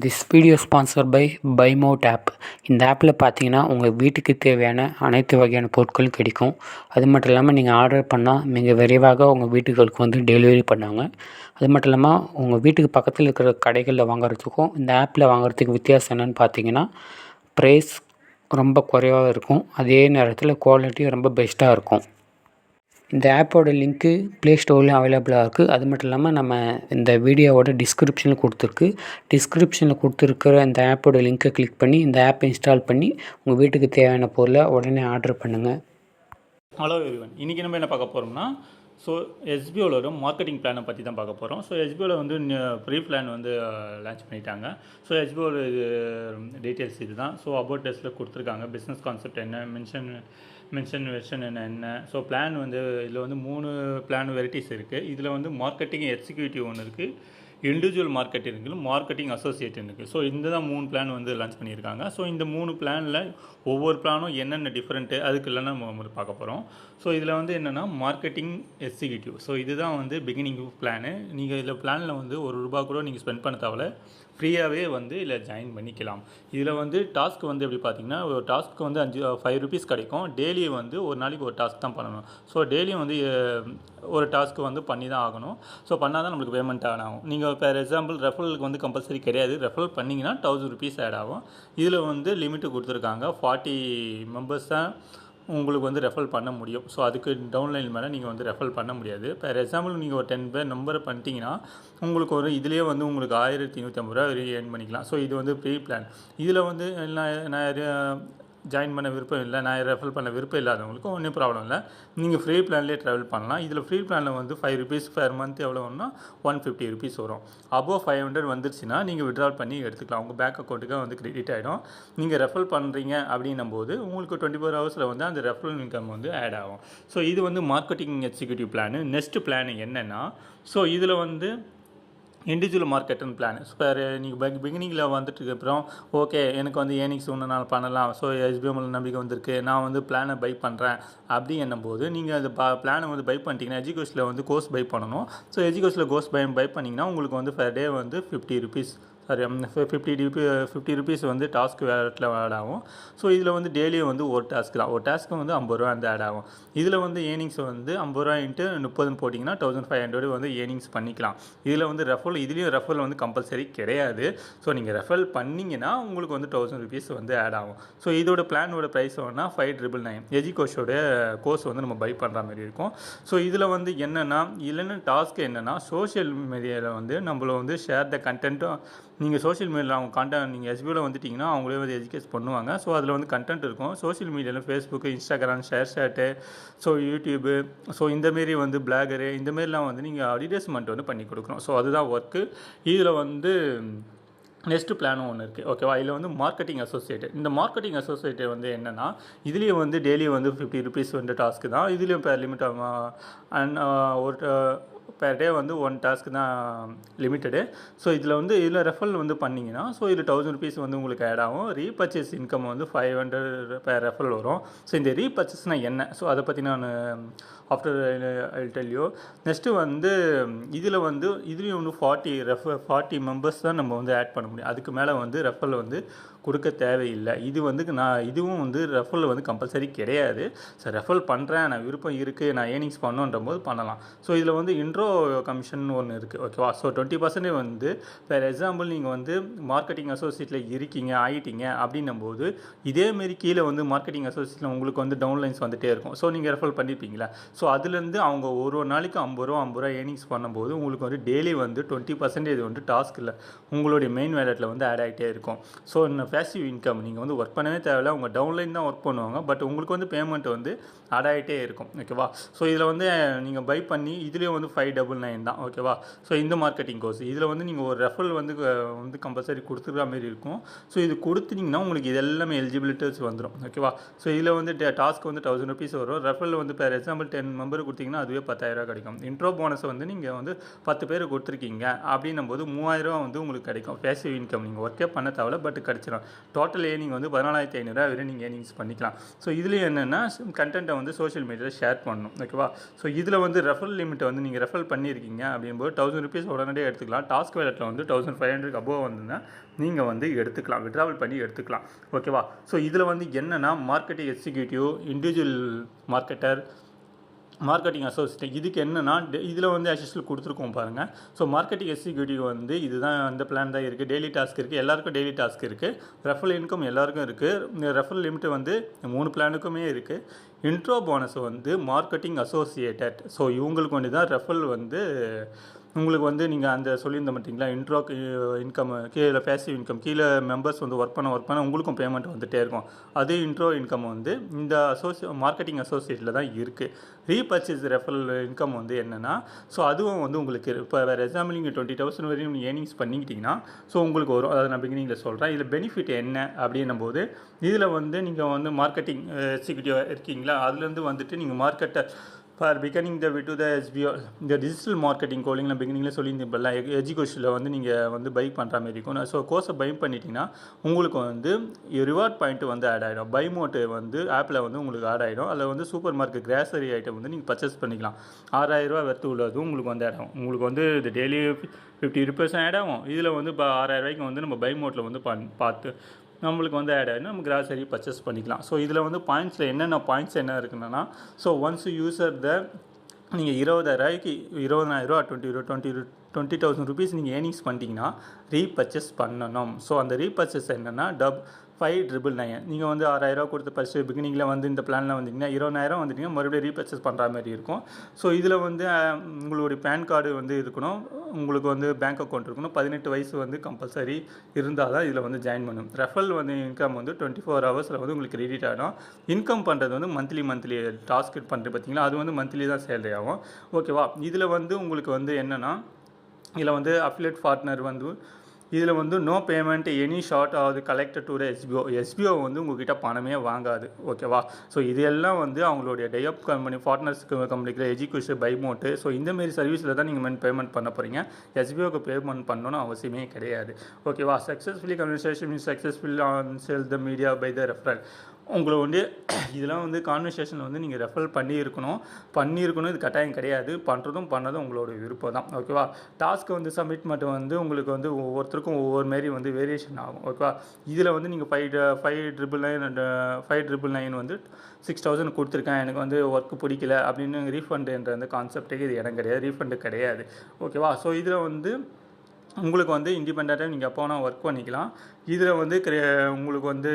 This video sponsor by பைமோட் app. இந்த ஆப்பில் பார்த்தீங்கன்னா உங்கள் வீட்டுக்கு தேவையான அனைத்து வகையான பொருட்களும் கிடைக்கும். அது மட்டும் இல்லாமல் நீங்கள் ஆர்டர் பண்ணால் மிக விரைவாக உங்கள் வீட்டுகளுக்கு வந்து டெலிவரி பண்ணுவாங்க. அது மட்டும் இல்லாமல் உங்கள் வீட்டுக்கு பக்கத்தில் இருக்கிற கடைகளில் வாங்குறதுக்கும் இந்த ஆப்பில் வாங்குறதுக்கு வித்தியாசம் என்னென்னு பார்த்தீங்கன்னா, ப்ரைஸ் ரொம்ப குறைவாக இருக்கும். அதே நேரத்தில் குவாலிட்டியும் ரொம்ப பெஸ்ட்டாக இருக்கும். இந்த ஆப்போட லிங்க்கு ப்ளே ஸ்டோர்லேயும் அவைலபிளாக இருக்குது. அது மட்டும் இல்லாமல் நம்ம இந்த வீடியோவோட டிஸ்கிரிப்ஷனில் கொடுத்துருக்கு. டிஸ்கிரிப்ஷனில் கொடுத்துருக்கிற இந்த ஆப்போட லிங்க்கை கிளிக் பண்ணி இந்த ஆப்பை இன்ஸ்டால் பண்ணி உங்கள் வீட்டுக்கு தேவையான பொருளை உடனே ஆர்டர் பண்ணுங்கள். ஹலோ எவ்ரிவன், இன்றைக்கி நம்ம என்ன பார்க்க போகிறோம்னா, எஸ்பிஓவில் மார்க்கெட்டிங் பிளானை பற்றி தான் பார்க்க போகிறோம். எஸ்பிஓவில் வந்து ப்ரீ பிளான் வந்து லான்ச் பண்ணிட்டாங்க. எஸ்பிஓவில் இது டீட்டெயில்ஸ் இது தான். அபவுட் டெஸ்ட்டில் கொடுத்துருக்காங்க. பிஸ்னஸ் கான்செப்ட் என்ன, மென்ஷன் வெர்ஷன் என்ன. பிளான் வந்து இதில் வந்து 3 பிளான் வெரைட்டிஸ் இருக்குது. இதில் வந்து மார்க்கெட்டிங் எக்ஸிக்யூட்டிவ் ஒன்று இருக்குது, இண்டிவிஜுவல் மார்க்கெட்டிங் இருக்குது, மார்க்கெட்டிங் அசோசியேட் இருக்குது. இந்த தான் 3 பிளான் வந்து லான்ச் பண்ணியிருக்காங்க. இந்த 3 பிளானில் ஒவ்வொரு பிளானும் என்னென்ன டிஃப்ரெண்ட்டு அதுக்கு இல்லைன்னா நம்ம பார்க்க போகிறோம். இதில் வந்து என்னென்னா மார்க்கெட்டிங் எக்ஸிக்யூட்டிவ். இதுதான் வந்து பிகினிங் பிளானு. நீங்கள் இதில் பிளானில் வந்து ₹1 கூட நீங்கள் ஸ்பெண்ட் பண்ண தேவையில்ல, ஃப்ரீயாகவே வந்து இதில் ஜாயின் பண்ணிக்கலாம். இதில் வந்து டாஸ்க் வந்து எப்படி பார்த்தீங்கன்னா, ஒரு டாஸ்க்கு வந்து ₹5 கிடைக்கும். டெய்லி வந்து ஒரு நாளைக்கு ஒரு டாஸ்க் தான் பண்ணணும். டெய்லியும் வந்து ஒரு டாஸ்க்கு வந்து பண்ணி தான் ஆகணும். பண்ணால் தான் நம்மளுக்கு பேமெண்ட் ஆட் ஆகும். நீங்கள் ஃபார் எக்ஸாம்பிள் ரெஃபரலுக்கு வந்து கம்பல்சரி கிடையாது. ரெஃபரல் பண்ணிங்கன்னா ₹1000 ஆட் ஆகும். இதில் வந்து லிமிட்டு கொடுத்துருக்காங்க. 40 மெம்பர்ஸ் தான் உங்களுக்கு வந்து ரெஃபர் பண்ண முடியும். அதுக்கு டவுன்லைன் மேலே நீங்கள் வந்து ரெஃபர் பண்ண முடியாது. ஃபார் எக்ஸாம்பிள் நீங்கள் ஒரு 10 பேர் நம்பரை பண்ணிட்டீங்கன்னா உங்களுக்கு ஒரு இதுலேயே வந்து உங்களுக்கு ₹1350 வரையும் ஏர்ன் பண்ணிக்கலாம். இது வந்து ப்ரீ பிளான். இதில் வந்து நான் ஜாயின் பண்ண விருப்பம் இல்லை, நான் ரெஃபர் பண்ண விருப்பம் இல்லாதவங்களுக்கும் ஒன்றும் ப்ராப்ளம் இல்லை. நீங்கள் ஃப்ரீ பிளான்லேயே ட்ராவல் பண்ணலாம். இதில் ஃப்ரீ பிளானில் வந்து ₹5 பெர் மந்த் எவ்வளோன்னா ₹150 வரும். அபோவ் 500 வந்துருச்சுன்னா நீங்கள் விட்ரால் பண்ணி எடுத்துக்கலாம். உங்கள் பேங்க் அக்கௌண்ட்டுக்கு வந்து கிரெடிட் ஆகிடும். நீங்கள் ரெஃபர் பண்ணுறீங்க அப்படின்னும் போது உங்களுக்கு 24 ஹவர்ஸில் வந்து அந்த ரெஃபரல் இன்கம் வந்து ஆட் ஆகும். இது வந்து marketing executive plan. Next plan என்னென்னா, இதில் வந்து இண்டிவிஜுவல் மார்க்கெட்டிங் பிளான். நீங்கள் பிகினிங்கில் வந்துட்டு அப்புறம் ஓகே எனக்கு வந்து ஏர்னிங்ஸ் ஒன்று நான் பண்ணலாம், எஸ்பிஎம்மில் நம்பிக்கை வந்திருக்கு, நான் வந்து பிளானை பை பண்ணுறேன் அப்படி என்னும்போது நீங்கள் அந்த பிளானை வந்து பை பண்ணிட்டீங்கன்னா எஜுகேஷனில் வந்து கோர்ஸ் பை பண்ணணும். எஜுகேஷனில் கோர்ஸ் பை பண்ணிங்கன்னா உங்களுக்கு வந்து பெர் டே வந்து ₹50 ₹50 வந்து டாஸ்க் வேலட்டில் ஆட் ஆகும். இதில் வந்து டெய்லியும் வந்து ஒரு டாஸ்க் தான். ஒரு டாஸ்க்கு வந்து ₹50 வந்து ஆட் ஆகும். இதில் வந்து ஏர்னிங்ஸ் வந்து ₹50 × 30 போட்டிங்கன்னா 1500 வந்து ஏர்னிங்ஸ் பண்ணிக்கலாம். இதில் வந்து இதுலேயும் ரெஃபரல் வந்து கம்பல்சரி கிடையாது. நீங்கள் ரெஃபரல் பண்ணிங்கன்னா உங்களுக்கு வந்து ₹1000 வந்து ஆட் ஆகும். இதோட பிளானோட ப்ரைஸ் வேணால் 5999. எஜுகோஷோட கோர்ஸ் வந்து நம்ம பை பண்ணுற மாதிரி இருக்கும். இதில் வந்து என்னென்னா டாஸ்க் என்னென்னா, சோஷியல் மீடியாவில் வந்து நம்மள வந்து ஷேர் த கண்டென்ட்டும். நீங்கள் சோஷியல் மீடியாவில் அவங்க கண்டென்ட் நீங்கள் எஸ்பிஓவில் வந்துட்டிங்கன்னா அவங்களே வந்து எஜுகேட் பண்ணுவாங்க. அதில் வந்து கண்டென்ட் இருக்கும். சோஷியல் மீடியாவில் ஃபேஸ்புக்கு, இன்ஸ்டாகிராம், ஷேர்சாட்டு, யூடியூபு, இந்தமாரி வந்து பிளாகரு, இந்தமாரிலாம் வந்து நீங்கள் அட்வர்டைஸ்மெண்ட் வந்து பண்ணி கொடுக்குறோம். அதுதான் ஒர்க்கு. இதில் வந்து நெக்ஸ்ட்டு பிளானும் ஒன்று இருக்குது, ஓகேவா. இதில் வந்து மார்க்கெட்டிங் அசோசியேட். இந்த மார்க்கெட்டிங் அசோசியேட் வந்து என்னென்னா, இதுலேயும் வந்து டெய்லி வந்து ₹50 வந்து டாஸ்க்கு தான். இதுலேயும் இப்போ லிமிட் ஒரு பெர் டே வந்து 1 டாஸ்க்கு தான் லிமிட்டடு. இதில் ரெஃபரல் வந்து பண்ணிங்கன்னா இதில் ₹1000 வந்து உங்களுக்கு ஆட் ஆகும். ரீபர்ச்சேஸ் இன்கம் வந்து 500 பெர் ரெஃபரல் வரும். இந்த ரீபர்ச்சேஸ்னால் என்ன, அதை பற்றி நான் after I tell you. Next வந்து இதுலேயும் வந்து 40 மெம்பர்ஸ் தான் நம்ம வந்து ஆட் பண்ண முடியும். அதுக்கு மேலே வந்து ரெஃபரல் வந்து கொடுக்க தேவையில்லை. இதுவும் வந்து ரெஃபரல் வந்து கம்பல்சரி கிடையாது. ரெஃபரல் பண்ணுறேன், நான் விருப்பம் இருக்குது, நான் ஏர்னிங்ஸ் பண்ணுன்ற போது பண்ணலாம். இதில் வந்து இன்ட்ரோ கமிஷன் ஒன்று இருக்குது, ஓகேவா. 20% வந்து ஃபார் எக்ஸாம்பிள் நீங்கள் வந்து மார்க்கெட்டிங் அசோசியேட்டில் ஆகிட்டீங்க அப்படின்னும் போது இதேமாரி கீழே வந்து மார்க்கெட்டிங் அசோசியேட்டில் உங்களுக்கு வந்து டவுன்லைன்ஸ் வந்துகிட்டே இருக்கும். நீங்கள் ரெஃபர் பண்ணியிருப்பீங்களா. அதுலேருந்து அவங்க ஒரு நாளைக்கு ₹50 ஏர்னிங்ஸ் பண்ணும்போது உங்களுக்கு வந்து டெய்லி வந்து 20% வந்து டாஸ்க் இல்லை உங்களுடைய மெயின் வேலட்டில் வந்து ஆட் ஆகிட்டே இருக்கும். Passive income. நீங்கள் வந்து ஒர்க் பண்ணவே தேவையில்லை, உங்கள் டவுன்லைன் தான் ஒர்க் பண்ணுவாங்க. பட் உங்களுக்கு வந்து பேமெண்ட் வந்து ஆட் ஆகிட்டே இருக்கும், ஓகேவா. இதில் வந்து நீங்கள் பை பண்ணி இதுலேயும் வந்து 599 தான், ஓகேவா. இந்த மார்க்கெட்டிங் கோர்ஸ் இதில் வந்து நீங்கள் ஒரு ரெஃபரல் வந்து கம்பல்சரி கொடுத்துருக்க மாதிரி இருக்கும். இது கொடுத்தீங்கன்னா உங்களுக்கு இது எல்லாமே எலிஜிபிலிட்டிஸ் வந்துடும், ஓகேவா. இதில் வந்து டாஸ்க் வந்து ₹1000 வரும். ரெஃபரல் வந்து பெர் எக்ஸாம்பிள் 10 மெம்பர் கொடுத்தீங்கன்னா அதுவே ₹10,000 கிடைக்கும். இன்ட்ரோ போனஸ் வந்து நீங்கள் வந்து 10 பேர் கொடுத்துருக்கீங்க அப்படின்னும் போது ₹3000 வந்து உங்களுக்கு கிடைக்கும். Passive income. நீங்கள் ஒர்க்கே பண்ண தேவையில்ல, பட் கிடச்சிடும். டோட்டல் ஏர்னிங் வந்து ₹14,500 வரை நீங்கள் ஏர்னிங்ஸ் பண்ணிக்கலாம். இதுலேயும் என்னென்னா கண்டென்ட்டை வந்து சோஷியல் மீடியாவில் ஷேர் பண்ணணும், ஓகேவா. இதில் வந்து ரெஃபரல் லிமிட்டை வந்து நீங்கள் ரெஃபர் பண்ணியிருக்கீங்க அப்படிங்கும்போது 1000 ருபீஸ் உடனடியே எடுத்துக்கலாம். டாஸ்க் வேலெட்டில் வந்து 1500 அபோவ் வந்துன்னா நீங்கள் வந்து எடுத்துக்கலாம், விட்ராவல் பண்ணி எடுத்துக்கலாம். ஓகேவா? ஸோ இதில் வந்து என்னென்னா marketing executive, individual marketer, marketing associate, இதுக்கு என்னென்னா இதில் வந்து அசிஸ்டல் கொடுத்துருக்கோம் பாருங்கள். ஸோ மார்க்கெட்டிங் எக்ஸிக்யூட்டிவ் வந்து இதுதான் அந்த பிளான் தான் இருக்குது. டெய்லி டாஸ்க் இருக்குது, எல்லாருக்கும் டெய்லி டாஸ்க் இருக்குது. ரெஃபரல் இன்கம் எல்லாருக்கும் இருக்குது. இந்த ரெஃபரல் லிமிட் வந்து 3 பிளானுக்குமே இருக்குது. இன்ட்ரோ போனஸ் வந்து மார்க்கெட்டிங் அசோசியேட்டட். ஸோ இவங்களுக்கு வந்து தான் ரெஃபரல் வந்து உங்களுக்கு வந்து நீங்கள் அந்த சொல்லியிருந்த மாட்டிங்களா இன்ட்ரோ இன்கம் கீழே பேசிவ் இன்கம் கீழே மெம்பர்ஸ் வந்து ஒர்க் பண்ண உங்களுக்கும் பேமெண்ட் வந்துகிட்டே இருக்கும். அது இன்ட்ரோ இன்கம் வந்து இந்த மார்க்கெட்டிங் அசோசியேட்டில் தான் இருக்குது. ரீபர்ச்சேஸ் ரெஃபரல் இன்கம் வந்து என்னென்னா ஸோ அதுவும் வந்து உங்களுக்கு இப்போ வேறு எக்ஸாம்பிள் நீங்கள் 20,000 வரையும் நீங்கள் ஏர்னிங்ஸ் பண்ணிக்கிட்டிங்கன்னா ஸோ உங்களுக்கு வரும். அதை நான் பிகினிங்கில் சொல்கிறேன். இதில் பெனிஃபிட் என்ன அப்படின்னும் போது இதில் வந்து நீங்கள் வந்து மார்க்கெட்டிங் எக்ஸிக்யூட்டிவ் இருக்கீங்களா, அதுலேருந்து வந்துட்டு நீங்கள் மார்க்கெட்டை ஃபார் பிகனிங் த விட் டு த எஸ்பிஓ இந்த டிஜிட்டல் மார்க்கெட்டிங் கோலிங் நான் பிகினிங்கில் சொல்லியிருந்தேன். எஜுகேஷனில் வந்து நீங்கள் வந்து பை பண்ணுற மாதிரி இருக்கும். ஸோ கோர்ஸை பை பண்ணிட்டீங்கன்னா உங்களுக்கு வந்து ரிவார்ட் பாயிண்ட் வந்து ஆட் ஆகிடும். பை மோட்டு வந்து ஆப்பில் வந்து உங்களுக்கு ஆட் ஆகிடும். அதில் வந்து சூப்பர் மார்க்கெட் கிராசரி ஐட்டம் வந்து நீங்கள் பர்ச்சேஸ் பண்ணிக்கலாம். 6000 ரூபா வர்த்து உள்ளது உங்களுக்கு வந்து ஆட் ஆகும். உங்களுக்கு வந்து இது டெய்லி 50 ருபீஸ் ஆட் ஆகும். இதில் வந்து இப்போ 6000 ரூபாய்க்கு வந்து நம்ம பை மோட்டில் வந்து பார்த்து நம்மளுக்கு வந்து ஆட் ஆகிடும். நம்ம கிராசரி பர்ச்சேஸ் பண்ணிக்கலாம். ஸோ இதில் வந்து பாயிண்ட்ஸில் என்னென்ன பாயிண்ட்ஸ் என்ன இருக்குன்னா ஸோ ஒன்ஸ் யூசர் நீங்கள் 20,000 ரூபா 20,000 ருபீஸ் நீங்கள் ஏர்னிங்ஸ் பண்ணிட்டீங்கன்னா ரீபர்ச்சேஸ் பண்ணணும். ஸோ அந்த ரீபர்ச்சேஸ் என்னென்னா 5,999 நீங்கள் வந்து 6,000 ரூபா கொடுத்து ஃபஸ்ட்டு பிகினிங்கில் வந்து இந்த பிளானில் வந்தீங்கன்னா 20,000 வந்துட்டிங்கன்னா மறுபடியும் ரீபர்ச்சேஸ் பண்ணுற மாதிரி இருக்கும். ஸோ இதில் வந்து உங்களுடைய பேன் கார்டு வந்து இருக்கணும், உங்களுக்கு வந்து பேங்க் அக்கௌண்ட் இருக்கணும், 18 வயசு வந்து கம்பல்சரி இருந்தால் தான் இதில் வந்து ஜாயின் பண்ணணும். ரெஃபரல் வந்து இன்கம் வந்து 24 ஹவர்ஸில் வந்து உங்களுக்கு கிரெடிட் ஆகிடும். இன்கம் பண்ணுறது வந்து மந்த்லி டாஸ்க் பண்ணுறது பார்த்தீங்களா, அது வந்து மந்த்லி தான் சேலரி ஆகும். ஓகேவா? இதில் வந்து உங்களுக்கு வந்து என்னென்னா இதில் வந்து அஃபிலியேட் பார்ட்னர் வந்து இதில் வந்து நோ பேமெண்ட் எனி ஷார்ட் ஆகுது கலெக்டட் டு எஸ்பிஓ வந்து உங்கள்கிட்ட பணமே வாங்காது. ஓகேவா? ஸோ இது எல்லாம் வந்து அவங்களுடைய டெயப் கம்பெனி பார்ட்னர்ஸ் கம்பெனிக்கிற எஜுகேஷன் பைமோட்டு. ஸோ இந்தமாரி சர்வீஸில் தான் நீங்கள் பேமெண்ட் பண்ண போகிறீங்க. எஸ்பிஓக்கு பேமெண்ட் பண்ணணும்னு அவசியமே கிடையாது. ஓகேவா? Successfully conversation is successfully on sale the media by the referral. உங்களை வந்து இதெல்லாம் வந்து கான்வர்சேஷன் வந்து நீங்கள் ரெஃபர் பண்ணியிருக்கணும். இது கட்டாயம் கிடையாது. பண்ணதும் உங்களோட விருப்பம் தான். ஓகேவா? டாஸ்க்கு வந்து சப்மிட் மட்டும் வந்து உங்களுக்கு வந்து ஒவ்வொருத்தருக்கும் ஒவ்வொரு மாரி வந்து வேரியேஷன் ஆகும். ஓகேவா? இதில் வந்து நீங்கள் 5,999 வந்து 6,000 கொடுத்துருக்கேன், எனக்கு வந்து ஒர்க்கு பிடிக்கல அப்படின்னு ரீஃபண்டுன்ற அந்த கான்செப்ட்டுக்கு இது இடம் கிடையாது, ரீஃபண்டு கிடையாது. ஓகேவா? ஸோ இதில் வந்து உங்களுக்கு வந்து இண்டிபெண்ட்டாக நீங்கள் எப்போ வேணால் ஒர்க் பண்ணிக்கலாம். இதில் வந்து உங்களுக்கு வந்து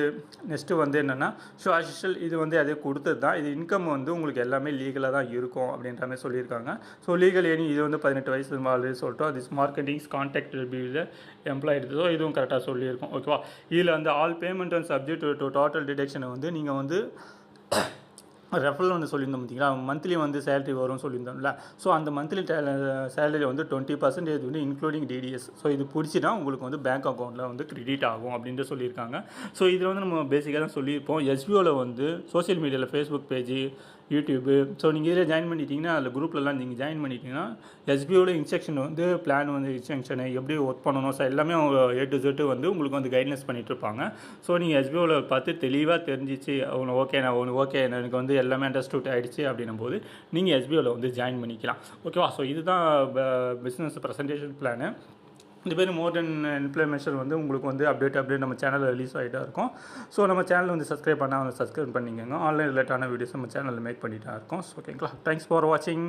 நெக்ஸ்ட்டு வந்து என்னென்னா ஸோ அசிஷல் இது வந்து அதே கொடுத்தது தான். இது இன்கம் வந்து உங்களுக்கு எல்லாமே லீகலாக தான் இருக்கும் அப்படின்ற மாதிரி சொல்லியிருக்காங்க. ஸோ லீகல் ஏர்னிங் இது வந்து 18 வயசு ஆல்ரெடி சொல்லிட்டோம். This marketings contact be the employed. So இதுவும் கரெக்டாக சொல்லியிருக்கோம். ஓகேவா? இதில் வந்து all payment and subject to total டிடக்ஷனை வந்து நீங்கள் வந்து ரெஃபரல் வந்து சொல்லியிருந்தோம் பார்த்தீங்களா, மந்த்லி வந்து சேலரி வரும்னு சொல்லியிருந்தோம்ல. ஸோ அந்த மந்த்லி சேலரி வந்து 20% வந்து இன்க்ளூடிங் டிடிஎஸ். ஸோ இது பிடிச்சினா உங்களுக்கு வந்து பேங்க் அக்கௌண்ட்டில் வந்து கிரெடிட் ஆகும் அப்படின்ட்டு சொல்லியிருக்காங்க. ஸோ இதில் வந்து நம்ம பேசிக்காக தான் சொல்லியிருப்போம். எஸ்பிஓவில் வந்து சோஷியல் மீடியாவில் ஃபேஸ்புக் பேஜ், யூடியூப்பு. ஸோ நீங்கள் இதில் ஜாயின் பண்ணிட்டீங்கன்னா அதில் குரூப்லலாம் நீங்கள் ஜாயின் பண்ணிட்டீங்கன்னா எஸ்பிஓவில் இன்ஸ்ட்ரக்ஷன் வந்து பிளான் வந்து இன்ஸ்ட்ரக்ஷனை எப்படி ஒர்க் பண்ணணும் ஸோ எல்லாமே அவங்க A to Z வந்து உங்களுக்கு வந்து கைட்னஸ் பண்ணிகிட்ருப்பாங்க. ஸோ நீங்கள் எஸ்பிஓவில் பார்த்து தெளிவாக தெரிஞ்சிச்சு ஓகே எனக்கு வந்து எல்லாமே அண்டர்ஸ்டூட் ஆகிடுச்சு அப்படின்னும் போது நீங்கள் எஸ்பிஓவில் வந்து ஜாயின் பண்ணிக்கலாம். ஓகேவா? ஸோ இதுதான் பிஸ்னஸ் ப்ரெசன்டேஷன் பிளானு. இந்த பேர் மோர் இன்ஃப்ளமேஷன் வந்து உங்களுக்கு வந்து அப்டேட் நம்ம சேனலில் ரிலீஸ் ஆகிட்டா இருக்கும். ஸோ நம்ம சேனல் வந்து சப்ஸ்கிரைப் பண்ணால் சப்ஸ்கிரைப் பண்ணிக்கோங்க. ஆன்லைன் ரிலேட்டான வீடியோஸ் நம்ம சேனலில் மேக் பண்ணிட்டு இருக்கோம். ஓகேங்களா? தேங்க்ஸ் ஃபார் வாட்சிங்.